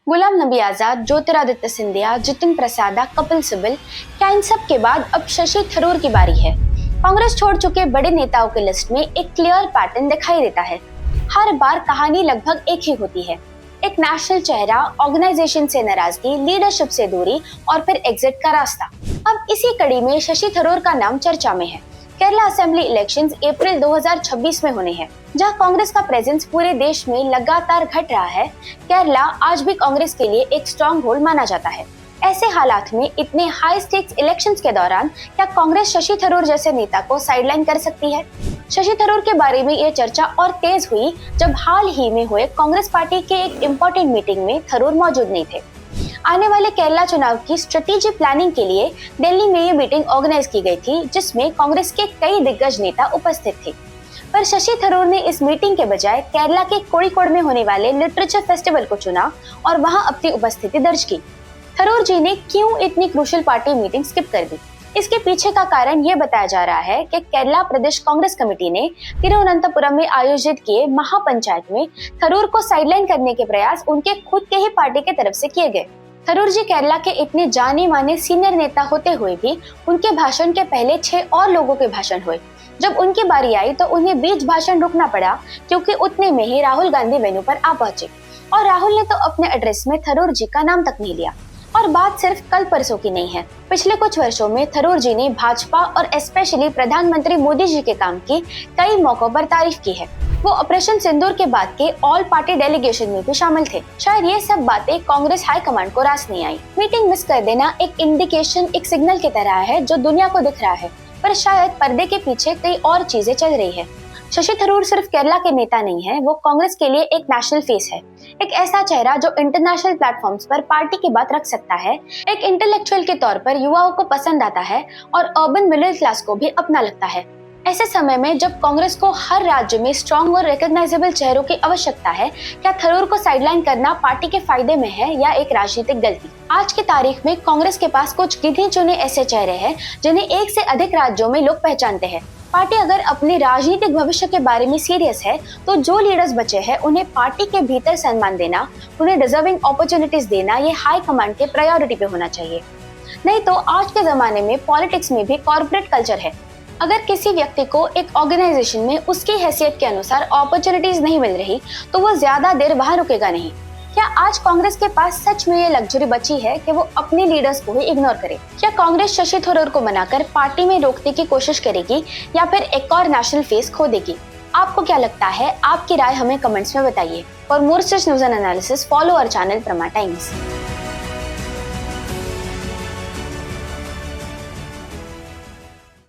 गुलाम नबी आजाद, ज्योतिरादित्य सिंधिया, जितिन प्रसादा, कपिल सिब्बल, क्या इन सब के बाद अब शशि थरूर की बारी है? कांग्रेस छोड़ चुके बड़े नेताओं की लिस्ट में एक क्लियर पैटर्न दिखाई देता है। हर बार कहानी लगभग एक ही होती है। एक नेशनल चेहरा, ऑर्गेनाइजेशन से नाराजगी, लीडरशिप से दूरी और फिर एग्जिट का रास्ता। अब इसी कड़ी में शशि थरूर का नाम चर्चा में है। केरला असेंबली इलेक्शंस अप्रैल 2026 में होने हैं, जहां कांग्रेस का प्रेजेंस पूरे देश में लगातार घट रहा है। केरला आज भी कांग्रेस के लिए एक स्ट्रॉन्ग होल्ड माना जाता है। ऐसे हालात में इतने हाई स्टेक्स इलेक्शंस के दौरान क्या कांग्रेस शशि थरूर जैसे नेता को साइडलाइन कर सकती है? शशि थरूर के बारे में ये चर्चा और तेज हुई जब हाल ही में हुए कांग्रेस पार्टी के एक इम्पोर्टेंट मीटिंग में थरूर मौजूद नहीं थे। आने वाले केरला चुनाव की स्ट्रेटेजी प्लानिंग के लिए दिल्ली में ये मीटिंग ऑर्गेनाइज की गई थी, जिसमें कांग्रेस के कई दिग्गज नेता उपस्थित थे। पर शशि थरूर ने इस मीटिंग के बजाय केरला के कोड़िकोड में होने वाले लिटरेचर फेस्टिवल को चुना और वहां अपनी उपस्थिति दर्ज की। थरूर जी ने क्यों इतनी क्रूशियल पार्टी मीटिंग स्किप कर दी? इसके पीछे का कारण ये बताया जा रहा है कि केरला प्रदेश कांग्रेस कमेटी ने तिरुवनंतपुरम में आयोजित किए महापंचायत में थरूर को साइडलाइन करने के प्रयास उनके खुद के ही पार्टी की तरफ से किए गए। थरूर जी केरला के इतने जाने माने सीनियर नेता होते हुए भी उनके भाषण के पहले 6 और लोगों के भाषण हुए। जब उनकी बारी आई तो उन्हें बीच भाषण रुकना पड़ा, क्योंकि उतने में ही राहुल गांधी वेन्यू पर आ पहुंचे और राहुल ने तो अपने एड्रेस में थरूर जी का नाम तक नहीं लिया। और बात सिर्फ कल परसों की नहीं है। पिछले कुछ वर्षों में थरूर जी ने भाजपा और स्पेशली प्रधानमंत्री मोदी जी के काम की कई मौकों पर तारीफ की है। वो ऑपरेशन सिंदूर के बाद के ऑल पार्टी डेलीगेशन में भी शामिल थे। शायद ये सब बातें कांग्रेस हाईकमांड को रास नहीं आई। मीटिंग मिस कर देना एक इंडिकेशन, एक सिग्नल की तरह है जो दुनिया को दिख रहा है, पर शायद पर्दे के पीछे कई और चीजें चल रही है। शशि थरूर सिर्फ केरला के नेता नहीं है, वो कांग्रेस के लिए एक नेशनल फेस है। एक ऐसा चेहरा जो इंटरनेशनल प्लेटफॉर्म्स पर पार्टी की बात रख सकता है, एक इंटेलेक्चुअल के तौर पर युवाओं को पसंद आता है और अर्बन मिडिल क्लास को भी अपना लगता है। ऐसे समय में जब कांग्रेस को हर राज्य में स्ट्रॉन्ग और रिकॉग्नाइजेबल चेहरों की आवश्यकता है, क्या थरूर को साइडलाइन करना पार्टी के फायदे में है या एक राजनीतिक गलती? आज की तारीख में कांग्रेस के पास कुछ गिने चुने ऐसे चेहरे हैं जिन्हें एक से अधिक राज्यों में लोग पहचानते हैं। पार्टी अगर अपने राजनीतिक भविष्य के बारे में सीरियस है तो जो लीडर्स बचे हैं उन्हें पार्टी के भीतर सम्मान देना, उन्हें डिजर्विंग अपॉर्चुनिटीज देना, ये हाई कमांड के प्रायोरिटी पे होना चाहिए। नहीं तो आज के जमाने में पॉलिटिक्स में भी कॉर्पोरेट कल्चर है। अगर किसी व्यक्ति को एक ऑर्गेनाइजेशन में उसकी हैसियत के अनुसार अपॉर्चुनिटीज नहीं मिल रही तो वो ज्यादा देर वहां रुकेगा नहीं। क्या आज कांग्रेस के पास सच में ये लग्जरी बची है कि वो अपने लीडर्स को ही इग्नोर करे? क्या कांग्रेस शशि थरूर को मनाकर पार्टी में रोकने की कोशिश करेगी या फिर एक और नेशनल फेस खो देगी? आपको क्या लगता है? आपकी राय हमें कमेंट्स में बताइए। For more such news and analysis, follow our channel Prama times.